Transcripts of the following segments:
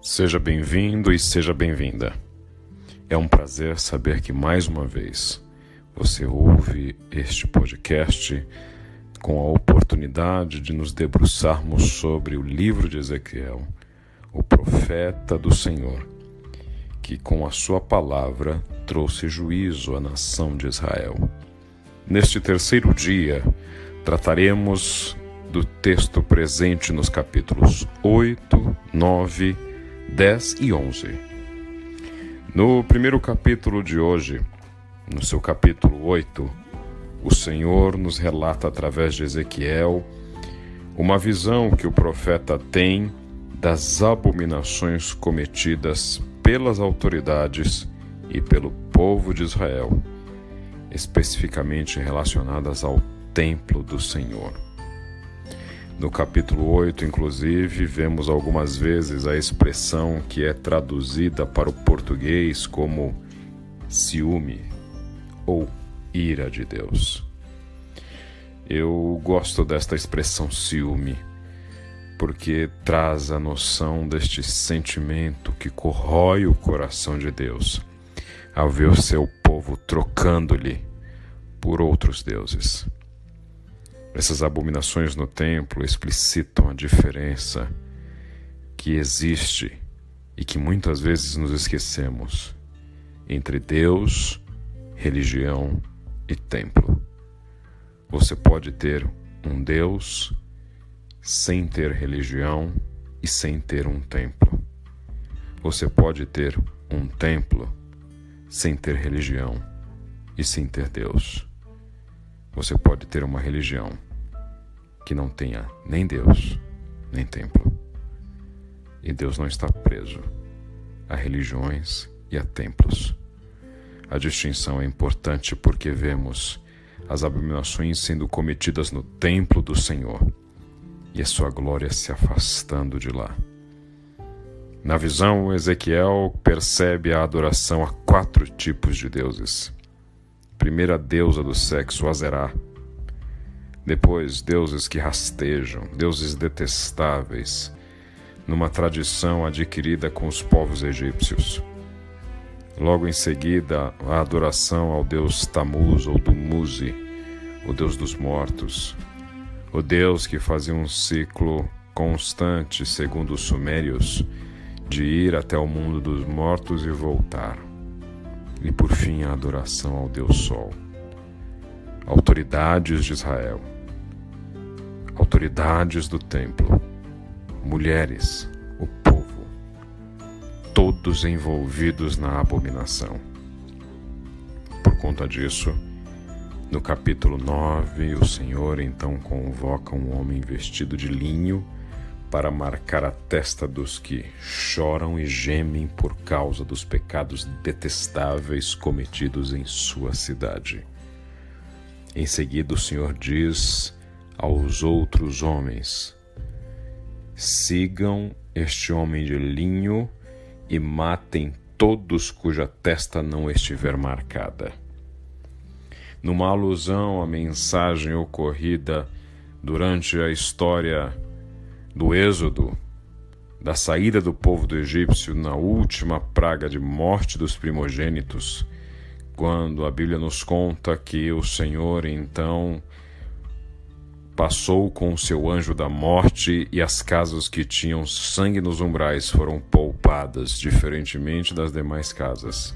Seja bem-vindo e seja bem-vinda. É um prazer saber que mais uma vez você ouve este podcast com a oportunidade de nos debruçarmos sobre o livro de Ezequiel, o profeta do Senhor, que com a sua palavra trouxe juízo à nação de Israel. Neste terceiro dia, trataremos do texto presente nos capítulos 8, 9, 10 e 11. No primeiro capítulo de hoje, no seu capítulo 8, o Senhor nos relata através de Ezequiel uma visão que o profeta tem das abominações cometidas pelas autoridades e pelo povo de Israel, especificamente relacionadas ao templo do Senhor. No capítulo 8, inclusive, vemos algumas vezes a expressão que é traduzida para o português como ciúme ou ira de Deus. Eu gosto desta expressão ciúme, porque traz a noção deste sentimento que corrói o coração de Deus ao ver o seu povo trocando-lhe por outros deuses. Essas abominações no templo explicitam a diferença que existe e que muitas vezes nos esquecemos entre Deus, religião e templo. Você pode ter um Deus sem ter religião e sem ter um templo. Você pode ter um templo sem ter religião e sem ter Deus. Você pode ter uma religião que não tenha nem Deus, nem templo. E Deus não está preso a religiões e a templos. A distinção é importante porque vemos as abominações sendo cometidas no templo do Senhor e a sua glória se afastando de lá. Na visão, Ezequiel percebe a adoração a 4 tipos de deuses. Primeiro, a deusa do sexo, Azerá. Depois, deuses que rastejam, deuses detestáveis, numa tradição adquirida com os povos egípcios. Logo em seguida, a adoração ao deus Tamuz ou Dumuzi, o deus dos mortos, o deus que fazia um ciclo constante, segundo os sumérios, de ir até o mundo dos mortos e voltar. E por fim, a adoração ao deus Sol. Autoridades de Israel, autoridades do templo, mulheres, o povo, todos envolvidos na abominação. Por conta disso, no capítulo 9, o Senhor então convoca um homem vestido de linho para marcar a testa dos que choram e gemem por causa dos pecados detestáveis cometidos em sua cidade. Em seguida, o Senhor diz aos outros homens: sigam este homem de linho e matem todos cuja testa não estiver marcada. Numa alusão à mensagem ocorrida durante a história do Êxodo, da saída do povo do egípcio na última praga de morte dos primogênitos, quando a Bíblia nos conta que o Senhor então passou com o seu anjo da morte e as casas que tinham sangue nos umbrais foram poupadas, diferentemente das demais casas.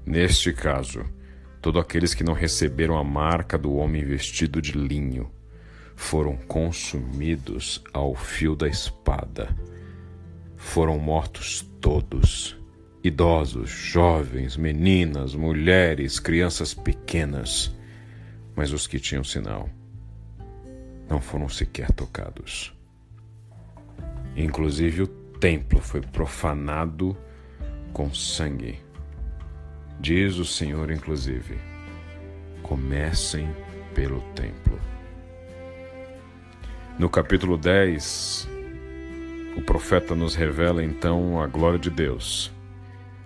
Neste caso, todos aqueles que não receberam a marca do homem vestido de linho foram consumidos ao fio da espada. Foram mortos todos, idosos, jovens, meninas, mulheres, crianças pequenas, mas os que tinham sinal não foram sequer tocados. Inclusive o templo foi profanado com sangue. Diz o Senhor, inclusive: comecem pelo templo. No capítulo 10, o profeta nos revela então a glória de Deus,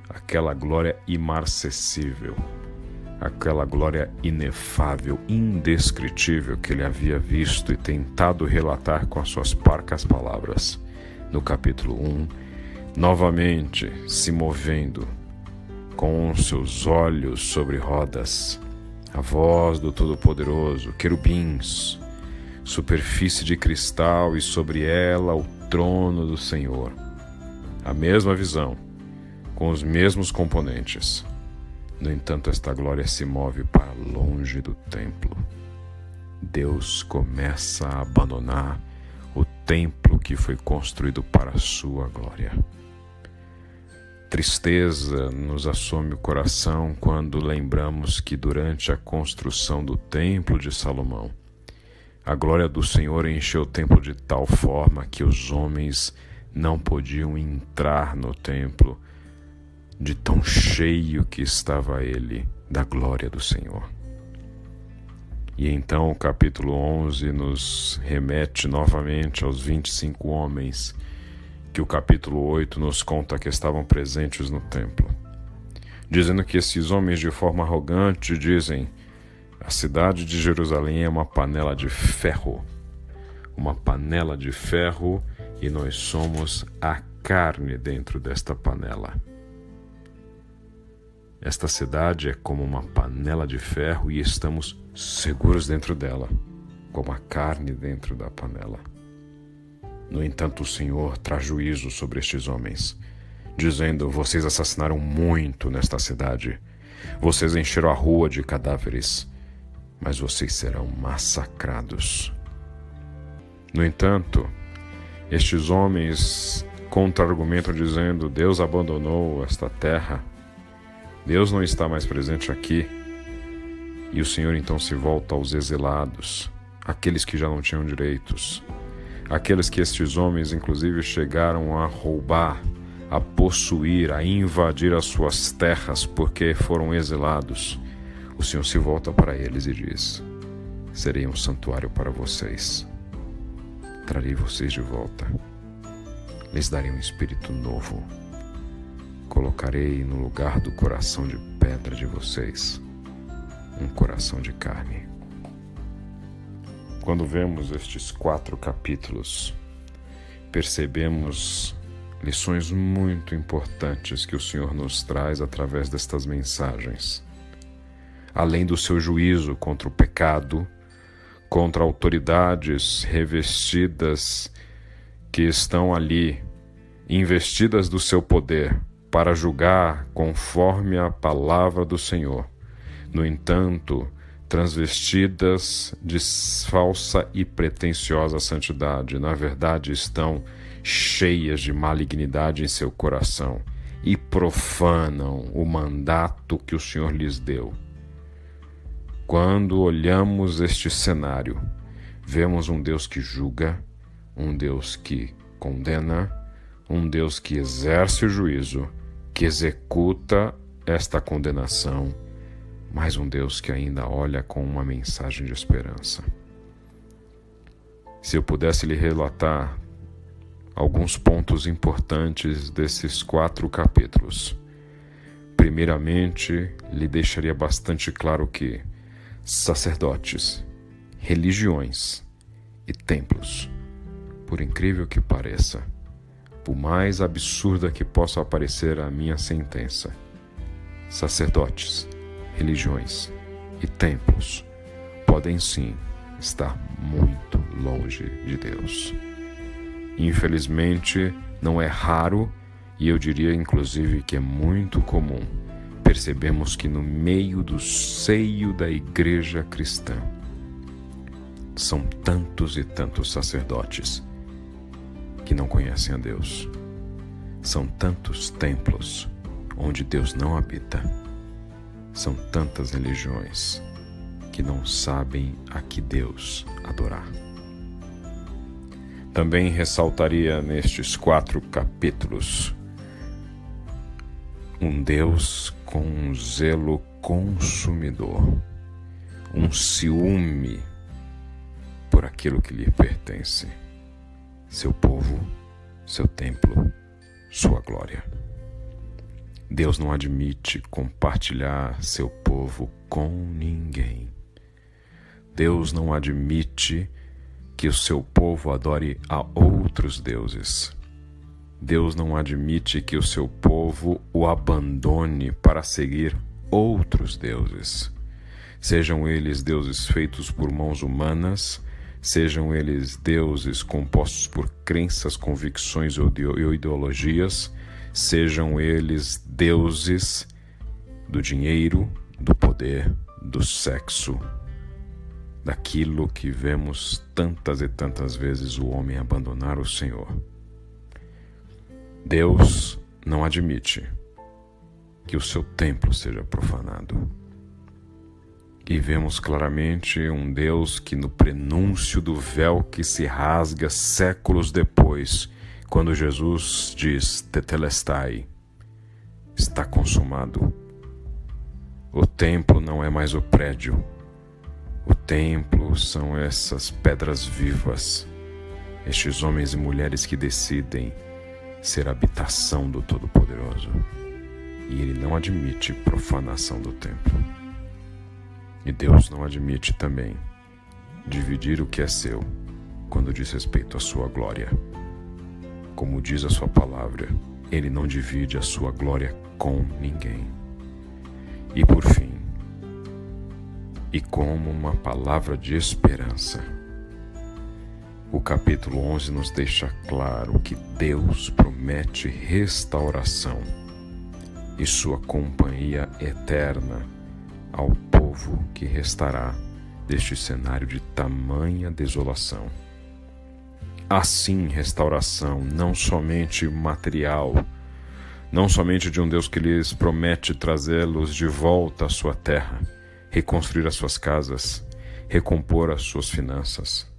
aquela glória imarcessível, aquela glória inefável, indescritível que ele havia visto e tentado relatar com as suas parcas palavras no capítulo 1, novamente se movendo, com seus olhos sobre rodas, a voz do Todo-Poderoso, querubins, superfície de cristal e sobre ela o trono do Senhor. A mesma visão, com os mesmos componentes. No entanto, esta glória se move para longe do templo. Deus começa a abandonar o templo que foi construído para a sua glória. Tristeza nos assome o coração quando lembramos que durante a construção do templo de Salomão, a glória do Senhor encheu o templo de tal forma que os homens não podiam entrar no templo, de tão cheio que estava ele da glória do Senhor. E então o capítulo 11 nos remete novamente aos 25 homens que o capítulo 8 nos conta que estavam presentes no templo, dizendo que esses homens de forma arrogante dizem: a cidade de Jerusalém é uma panela de ferro, e nós somos a carne dentro desta panela. Esta cidade é como uma panela de ferro e estamos seguros dentro dela, como a carne dentro da panela. No entanto, o Senhor traz juízo sobre estes homens, dizendo: vocês assassinaram muito nesta cidade, vocês encheram a rua de cadáveres, mas vocês serão massacrados. No entanto, estes homens contra-argumentam dizendo: Deus abandonou esta terra, Deus não está mais presente aqui. E o Senhor então se volta aos exilados, aqueles que já não tinham direitos, aqueles que estes homens inclusive chegaram a roubar, a possuir, a invadir as suas terras porque foram exilados. O Senhor se volta para eles e diz: serei um santuário para vocês, trarei vocês de volta, lhes darei um espírito novo, colocarei no lugar do coração de pedra de vocês um coração de carne. Quando vemos estes 4 capítulos, percebemos lições muito importantes que o Senhor nos traz através destas mensagens. Além do seu juízo contra o pecado, contra autoridades revestidas que estão ali, investidas do seu poder, para julgar conforme a palavra do Senhor. No entanto, transvestidas de falsa e pretensiosa santidade, na verdade estão cheias de malignidade em seu coração e profanam o mandato que o Senhor lhes deu. Quando olhamos este cenário, vemos um Deus que julga, um Deus que condena, um Deus que exerce o juízo, que executa esta condenação, mas um Deus que ainda olha com uma mensagem de esperança. Se eu pudesse lhe relatar alguns pontos importantes desses 4 capítulos, primeiramente, lhe deixaria bastante claro que sacerdotes, religiões e templos, por incrível que pareça, por mais absurda que possa parecer a minha sentença, sacerdotes, religiões e templos podem sim estar muito longe de Deus. Infelizmente, não é raro, e eu diria inclusive que é muito comum, percebemos que no meio do seio da igreja cristã são tantos e tantos sacerdotes que não conhecem a Deus. São tantos templos onde Deus não habita. São tantas religiões que não sabem a que Deus adorar. Também ressaltaria nestes 4 capítulos um Deus com um zelo consumidor, um ciúme por aquilo que lhe pertence, seu povo, seu templo, sua glória. Deus não admite compartilhar seu povo com ninguém. Deus não admite que o seu povo adore a outros deuses. Deus não admite que o seu povo o abandone para seguir outros deuses. Sejam eles deuses feitos por mãos humanas, sejam eles deuses compostos por crenças, convicções ou ideologias, sejam eles deuses do dinheiro, do poder, do sexo, daquilo que vemos tantas e tantas vezes o homem abandonar o Senhor. Deus não admite que o seu templo seja profanado. E vemos claramente um Deus que no prenúncio do véu que se rasga séculos depois, quando Jesus diz tetelestai, está consumado. O templo não é mais o prédio. O templo são essas pedras vivas, estes homens e mulheres que decidem ser a habitação do Todo-Poderoso. E ele não admite profanação do templo. E Deus não admite também dividir o que é seu quando diz respeito à sua glória. Como diz a sua palavra, ele não divide a sua glória com ninguém. E por fim, e como uma palavra de esperança, o capítulo 11 nos deixa claro que Deus promete restauração e sua companhia eterna ao povo que restará deste cenário de tamanha desolação. Assim, restauração não somente material, não somente de um Deus que lhes promete trazê-los de volta à sua terra, reconstruir as suas casas, recompor as suas finanças,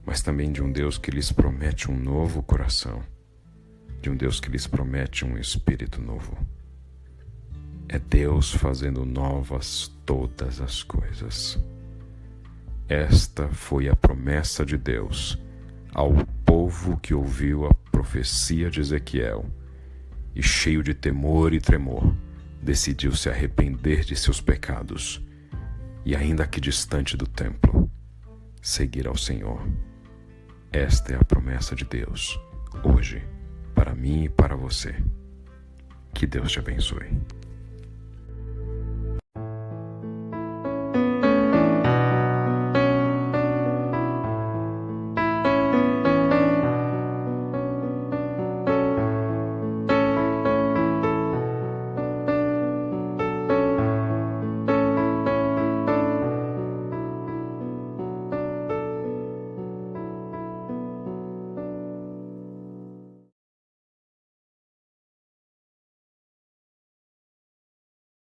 mas também de um Deus que lhes promete um novo coração, de um Deus que lhes promete um espírito novo. É Deus fazendo novas todas as coisas. Esta foi a promessa de Deus ao povo que ouviu a profecia de Ezequiel e, cheio de temor e tremor, decidiu se arrepender de seus pecados e, ainda que distante do templo, seguir ao Senhor. Esta é a promessa de Deus, hoje, para mim e para você. Que Deus te abençoe.